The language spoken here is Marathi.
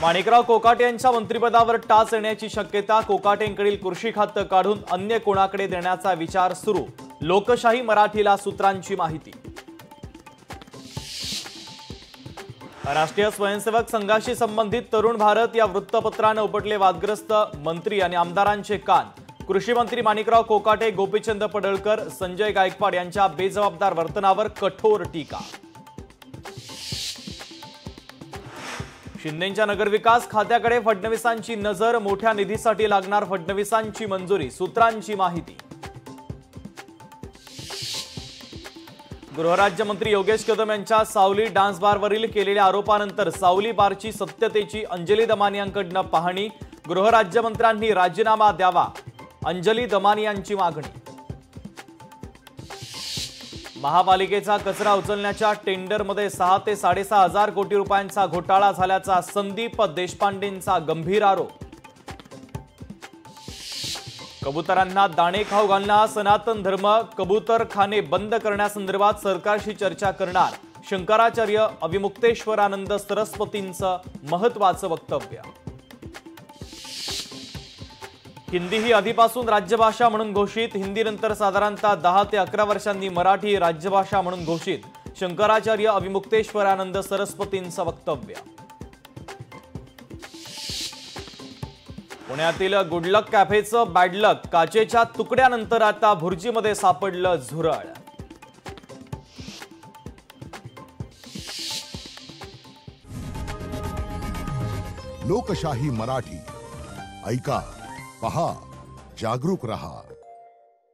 माणिकराव कोकाटे यांच्या मंत्रिपदावर टाच येण्याची शक्यता। कोकाटेंकडील कृषी खातं काढून अन्य कोणाकडे देण्याचा विचार सुरू। लोकशाही मराठीला सूत्रांची माहिती। राष्ट्रीय स्वयंसेवक संघाशी संबंधित तरुण भारत या वृत्तपत्राने उपटले वादग्रस्त मंत्री आणि आमदारांचे कान। कृषी मंत्री माणिकराव कोकाटे, गोपीचंद पडळकर, संजय गायकवाड यांच्या बेजबाबदार वर्तनावर कठोर टीका। शिंदेंच्या नगरविकास खात्याकडे फडणवीसांची नजर। मोठ्या निधीसाठी लागणार फडणवीसांची मंजुरी। सूत्रांची माहिती। गृहराज्यमंत्री योगेश कदम यांच्या सावली डान्स बारवरील केलेल्या आरोपानंतर सावली बारची सत्यतेची अंजली दमानियांकडून पाहणी। गृहराज्यमंत्र्यांनी राजीनामा द्यावा, अंजली दमानियांची मागणी। महापालिकेचा कचरा उचलण्याच्या टेंडरमध्ये 6 ते 6.5 हजार कोटी रुपयांचा घोटाळा झाल्याचा संदीप देशपांडेंचा गंभीर आरोप। कबुतरांना दाणे खाऊ घालणं सनातन धर्म, कबूतरखाने बंद करण्यासंदर्भात सरकारशी चर्चा करणार। शंकराचार्य अविमुक्तेश्वरानंद सरस्वतींचं महत्त्वाचं वक्तव्य। हिंदी ही आधीपासून राज्यभाषा म्हणून घोषित। हिंदीनंतर साधारणतः 10 ते 11 वर्षांनी मराठी राज्यभाषा म्हणून घोषित। शंकराचार्य अविमुक्तेश्वरानंद सरस्वतींचं वक्तव्य। पुण्यातील गुडलक कॅफेचं बॅडलक, काचेच्या तुकड्यानंतर आता भुर्जीमध्ये सापडलं झुरळ। लोकशाही मराठी ऐका, पहा, जागरूक रहा।